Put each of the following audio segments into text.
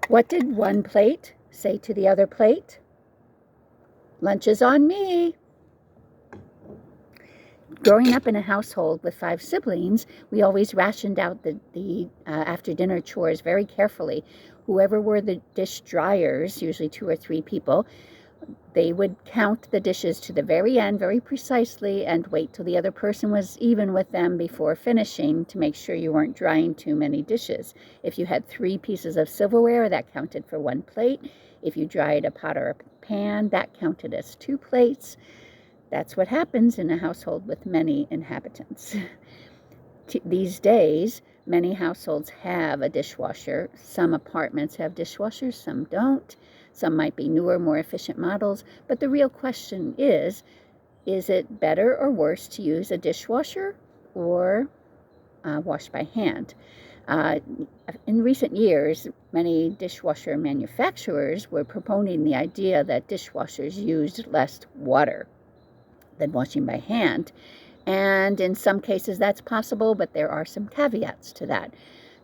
What did one plate say to the other plate? Lunch is on me. Growing up in a household with 5 siblings, we always rationed out the after-dinner chores very carefully. Whoever were the dish dryers, usually 2 or 3 people, they would count the dishes to the very end very precisely and wait till the other person was even with them before finishing to make sure you weren't drying too many dishes. If you had 3 pieces of silverware, that counted for 1 plate. If you dried a pot or a pan, that counted as 2 plates. That's what happens in a household with many inhabitants. These days, many households have a dishwasher. Some apartments have dishwashers, some don't. Some might be newer, more efficient models. But the real question is it better or worse to use a dishwasher or wash by hand? In recent years, many dishwasher manufacturers were promoting the idea that dishwashers used less water than washing by hand. And in some cases that's possible, but there are some caveats to that.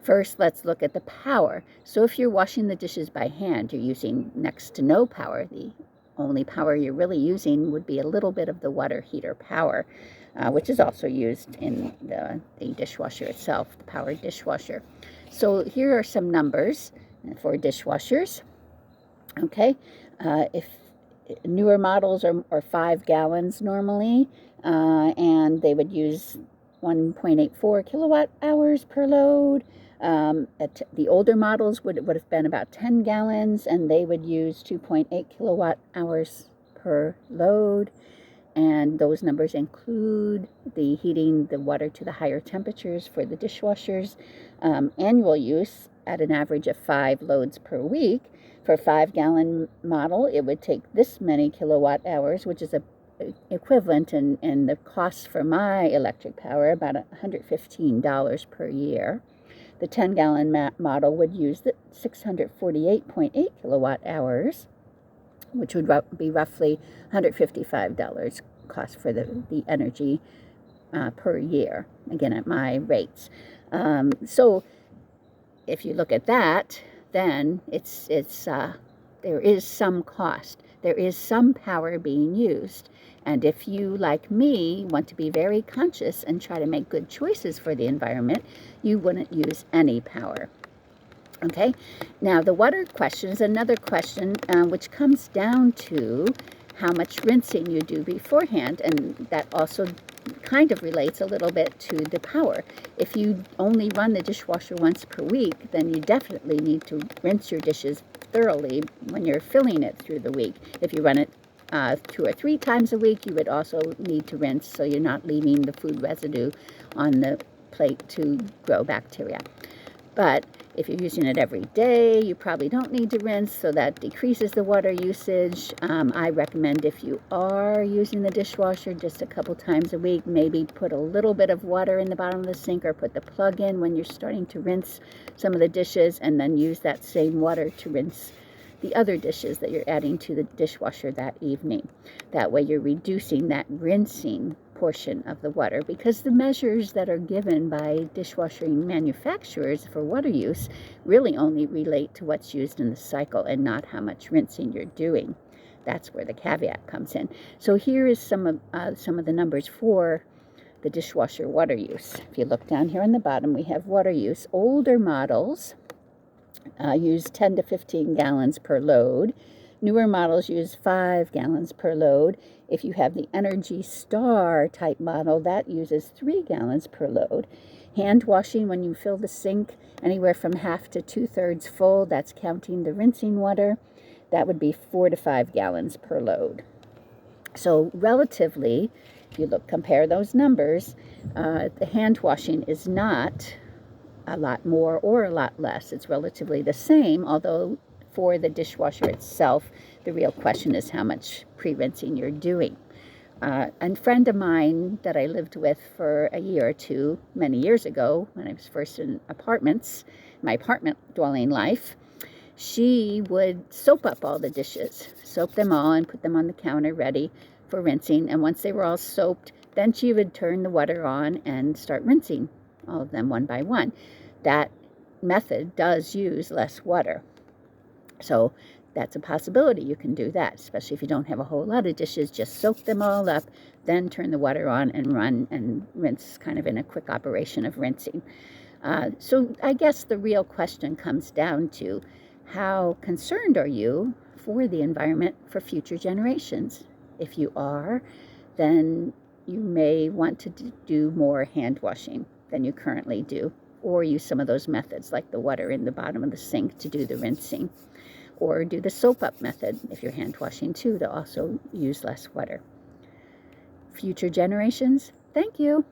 First, let's look at the power. So if you're washing the dishes by hand, you're using next to no power. The only power you're really using would be a little bit of the water heater power, which is also used in the dishwasher itself, the powered dishwasher. So here are some numbers for dishwashers. Okay, if newer models are 5 gallons normally, and they would use 1.84 kilowatt hours per load. The older models would have been about 10 gallons, and they would use 2.8 kilowatt hours per load. And those numbers include the heating the water to the higher temperatures for the dishwashers. Annual use at an average of 5 loads per week. For a 5-gallon model, it would take this many kilowatt hours, which is equivalent in the cost for my electric power, about $115 per year. The 10-gallon model would use 648.8 kilowatt hours, which would be roughly $155 cost for the energy per year, again at my rates. So if you look at that, then there is some cost. There is some power being used. And if you, like me, want to be very conscious and try to make good choices for the environment, you wouldn't use any power. Okay? Now, the water question is another question which comes down to how much rinsing you do beforehand, and that also kind of relates a little bit to the power. If you only run the dishwasher once per week, then you definitely need to rinse your dishes thoroughly when you're filling it through the week. If you run it 2 or 3 times a week, you would also need to rinse so you're not leaving the food residue on the plate to grow bacteria. But if you're using it every day, you probably don't need to rinse, so that decreases the water usage. I recommend if you are using the dishwasher just a couple times a week, maybe put a little bit of water in the bottom of the sink or put the plug in when you're starting to rinse some of the dishes, and then use that same water to rinse the other dishes that you're adding to the dishwasher that evening. That way you're reducing that rinsing portion of the water, because the measures that are given by dishwasher manufacturers for water use really only relate to what's used in the cycle and not how much rinsing you're doing. That's where the caveat comes in. So here is some of the numbers for the dishwasher water use. If you look down here on the bottom, we have water use. Older models use 10 to 15 gallons per load. Newer models use 5 gallons per load. If you have the Energy Star type model, that uses 3 gallons per load. Hand washing, when you fill the sink anywhere from half to 2/3 full, that's counting the rinsing water, that would be 4 to 5 gallons per load. So relatively, if you compare those numbers, the hand washing is not a lot more or a lot less. It's relatively the same, although for the dishwasher itself, the real question is how much pre-rinsing you're doing. A friend of mine that I lived with for a year or two many years ago, when I was first in my apartment dwelling life, she would soap up all the dishes, soap them all and put them on the counter ready for rinsing. And once they were all soaped, then she would turn the water on and start rinsing all of them one by one. That method does use less water. So that's a possibility. You can do that, especially if you don't have a whole lot of dishes. Just soak them all up, then turn the water on and run and rinse, kind of in a quick operation of rinsing. So I guess the real question comes down to, how concerned are you for the environment for future generations? If you are, then you may want to do more hand washing than you currently do, or use some of those methods like the water in the bottom of the sink to do the rinsing, or do the soap up method if you're hand washing too, to also use less water. Future generations, thank you.